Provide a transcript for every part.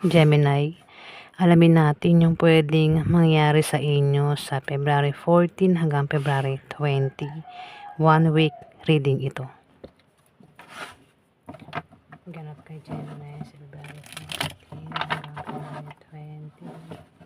Gemini, alamin natin yung pwedeng mangyari sa inyo sa February 14 hanggang February 20. 1 week reading ito. Ganap kay Gemini sa February 14 hanggang February 20.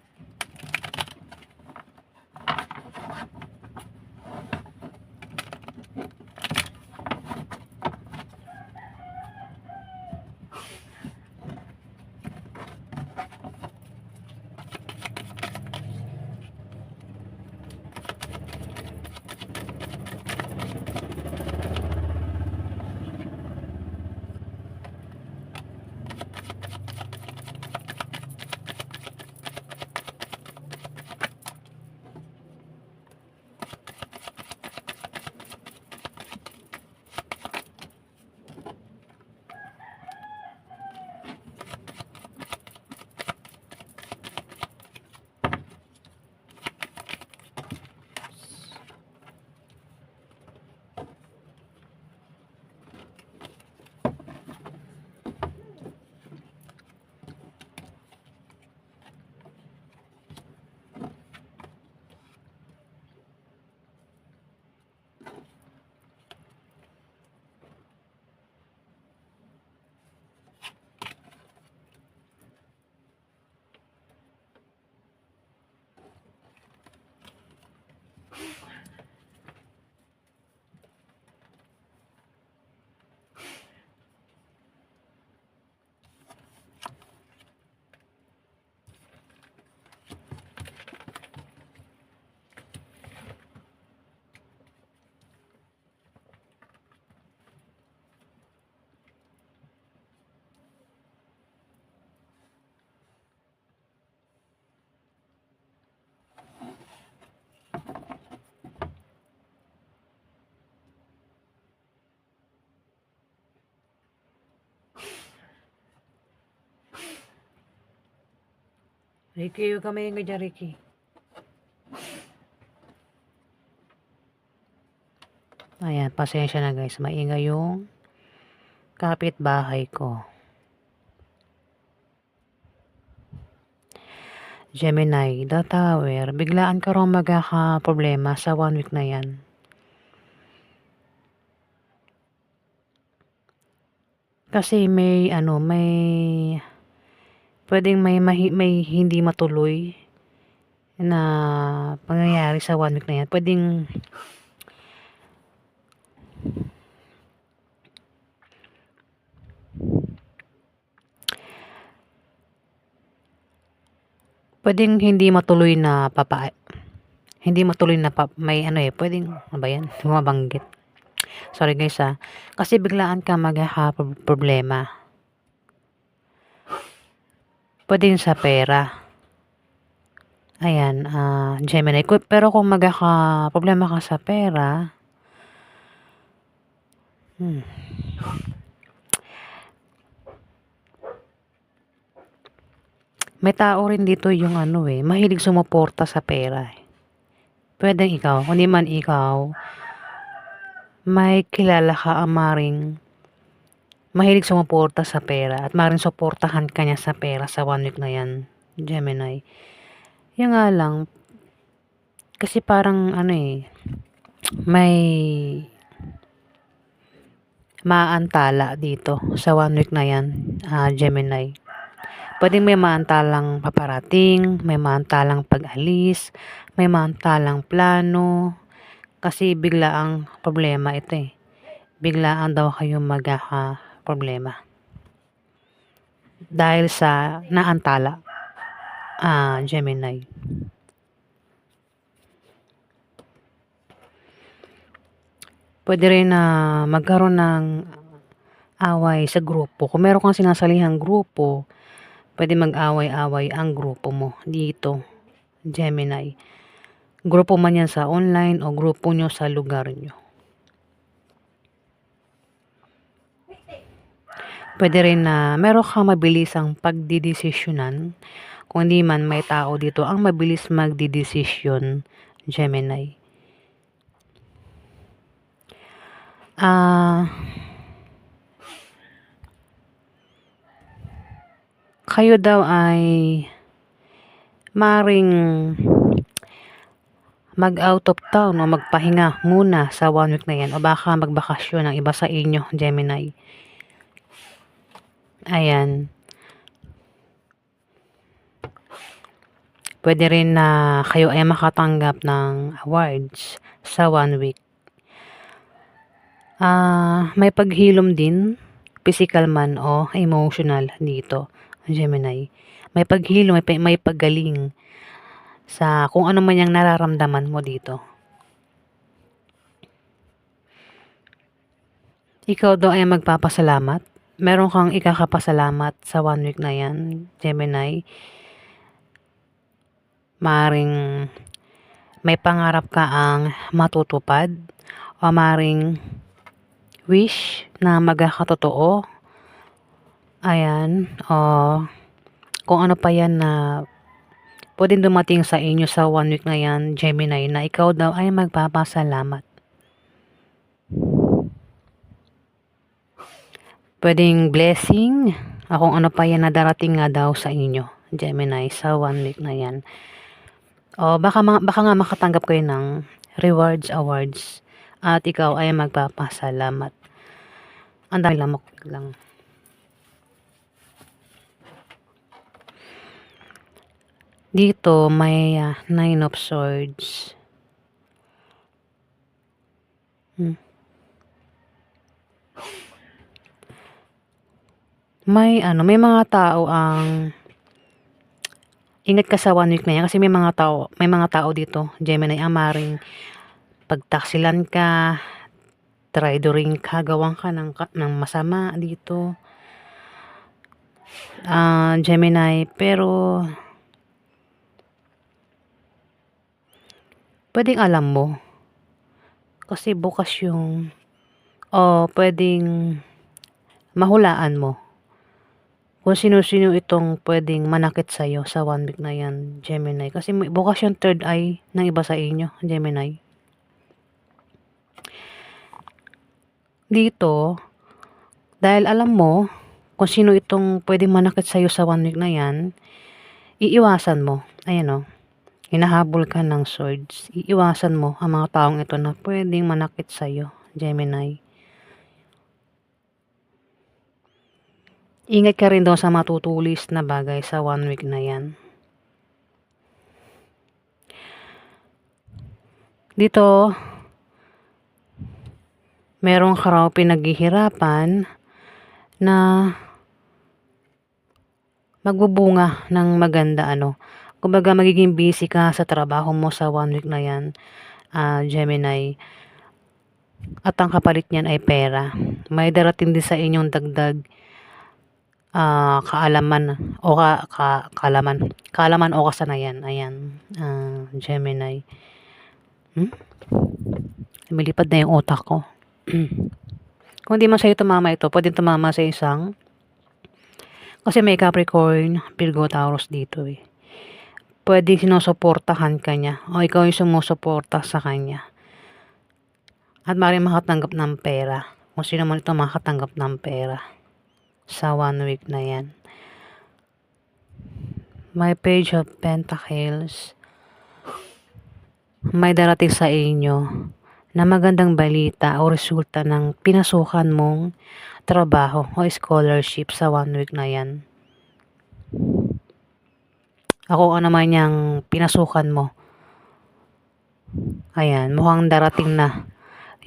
Ricky, huwag ka maingay dyan, Ricky. Ayan, pasensya na guys. Maingay yung kapitbahay ko. Gemini, the Tower. Biglaan ka raw magkaka-problema sa 1 week na yan. Kasi may pwedeng may hindi matuloy na pangyayari sa 1 week na yan. Pwedeng hindi matuloy na may pwedeng ano ba yan? Bumabanggit. Sorry guys kasi biglaan ka magkaka-problema. Pwedeng sa pera. Ayan, Gemini. Pero kung magkaka-problema ka sa pera, may tao rin dito yung mahilig sumuporta sa pera. Pwedeng ikaw, kung di man ikaw, may kilala ka maring mahilig sumuporta sa pera at maring suportahan ka niya sa pera sa 1 week na yan, Gemini. Yan nga lang, kasi parang may maantala dito sa 1 week na yan, Gemini. Pwedeng may maantalang paparating, may maantalang pag-alis, may maantalang plano, kasi biglaang problema ito Biglaan daw kayong magkaka-problema. Dahil sa naantala, Gemini. Pwede rin na magkaroon ng away sa grupo. Kung meron kang sinasalihang grupo, pwede mag-away-away ang grupo mo dito, Gemini. Grupo man yan sa online o grupo nyo sa lugar nyo. Pwede rin na meron kang mabilisang pagdidesisyonan. Kung hindi man may tao dito ang mabilis magdidesisyon, Gemini. kayo daw ay maring mag-out of town o magpahinga muna sa 1 week na yan o baka magbakasyon ang iba sa inyo, Gemini. Ayan. Pwede rin na kayo ay makatanggap ng awards sa 1 week. May paghilom din, physical man o emotional dito, Gemini. May paghilom, may paggaling sa kung ano man yung nararamdaman mo dito. Ikaw daw ay magpapasalamat. Meron kang ikakapasalamat sa 1 week na yan, Gemini. Maring may pangarap ka ang matutupad o maring wish na magkakatotoo. Ayan. O kung ano pa yan na pwedeng dumating sa inyo sa 1 week na yan, Gemini, na ikaw daw ay magpapasalamat. Pwedeng blessing, kung ano pa yan na darating nga daw sa inyo, Gemini, sa 1 week na yan. O baka nga makatanggap kayo ng rewards, awards, at ikaw ay magpapasalamat. Ang dami lamok lang. Dito may 9 of swords. May mga tao ang ingat ka sa 1 week na yan kasi may mga tao dito, Gemini, ang maring pagtaksilan ka, traidoring ka, gawan ka ng masama dito. Gemini, pero pwedeng alam mo kasi bukas yung pwedeng mahulaan mo kung sino-sino itong pwedeng manakit sa'yo sa 1 week na yan, Gemini. Kasi bukas yung third eye ng iba sa inyo, Gemini. Dito, dahil alam mo kung sino itong pwedeng manakit sa'yo sa 1 week na yan, iiwasan mo. Ayan hinahabol ka ng swords. Iiwasan mo ang mga taong ito na pwedeng manakit sa'yo, Gemini. Ingat ka rin daw sa matutulis na bagay sa 1 week na yan. Dito, meron ka raw pinaghihirapan na magbubunga ng maganda Kumbaga magiging busy ka sa trabaho mo sa 1 week na yan, Gemini. At ang kapalit niyan ay pera. May darating din sa inyong dagdag kaalaman o kaalaman o kasanayan. Ayan, Gemini. Lumilipad na yung utak ko. Kung di man sa'yo tumama ito, pwedeng tumama sa isang kasi may Capricorn, Virgo, Taurus dito Pwedeng sinusuportahan ka niya o ikaw yung sumusuporta sa kanya. At maaaring makatanggap ng pera. Kung sino man ito makatanggap ng pera sa 1 week na yan. May Page of Pentacles. May darating sa inyo na magandang balita o resulta ng pinasukan mong trabaho o scholarship sa 1 week na yan. Ako ano man yung pinasukan mo. Ayan, mukhang darating na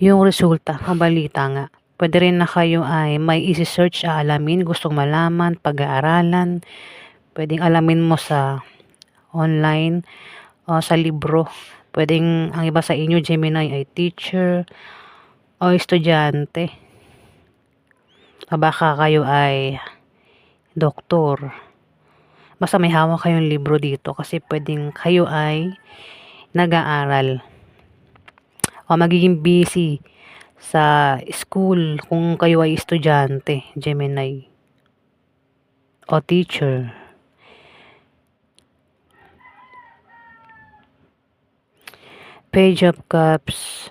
yung resulta o balita nga. Pwede rin na kayo ay may isi-search, aalamin, gustong malaman, pag-aaralan. Pwedeng alamin mo sa online o sa libro. Pwedeng ang iba sa inyo, Gemini, ay teacher o estudyante. O baka kayo ay doktor. Basta may hawak kayong libro dito kasi pwedeng kayo ay nag-aaral o magiging busy sa school kung kayo ay estudyante, Gemini, o teacher. Page of Cups.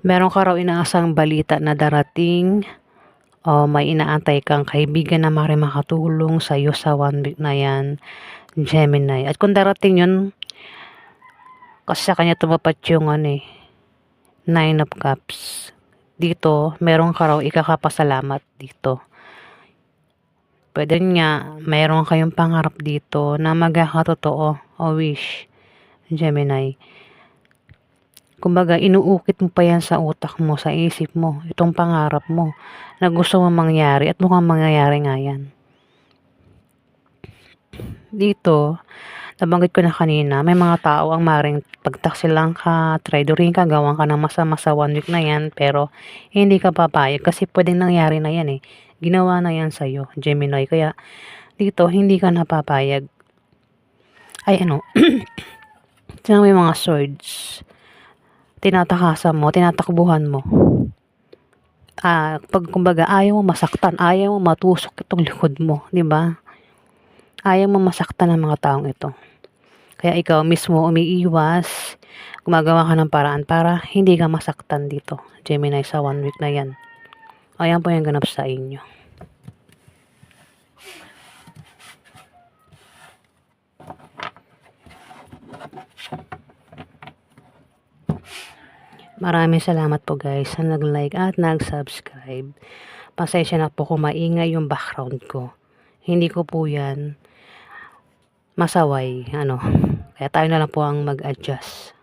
Meron ka raw inaasang balita na darating o may inaantay kang kaibigan na maaaring makatulong sa'yo sa 1 week na 'yan, Gemini. At kung darating 'yun, kasi sa kanya tumapat yung ano, 9 of Cups. Dito, meron ka raw ikakapasalamat dito. Puwede nga meron kayong pangarap dito na magkakatotoo o wish, Gemini. Kumbaga inuukit mo pa 'yan sa utak mo, sa isip mo, itong pangarap mo na gusto mong mangyari at mukhang mangyayari nga 'yan. Dito, nabanggit ko na kanina, may mga tao ang maaaring pagtaksilan ka, traidorin ka, gawan ka ng masama sa 1 week na 'yan, pero hindi ka papayag kasi puwedeng nangyari na 'yan, ginawa na 'yan sa'yo, Gemini. Kaya dito hindi ka na papayag. Ay ano, may mga swords, tinatakasan mo, tinatakbuhan mo. 'Pag kumbaga ayaw mo masaktan, ayaw mo matusok itong likod mo, 'di ba? Ayaw mo masaktan ang mga taong ito. Kaya ikaw mismo umiiwas, gumagawa ka ng paraan para hindi ka masaktan dito, Gemini, sa 1 week na 'yan. Ayan po yung ganap sa inyo. Maraming salamat po guys sa nag-like at nag-subscribe. Pasensya na po kung maingay yung background ko. Hindi ko po yan masaway, kaya tayo na lang po ang mag-adjust.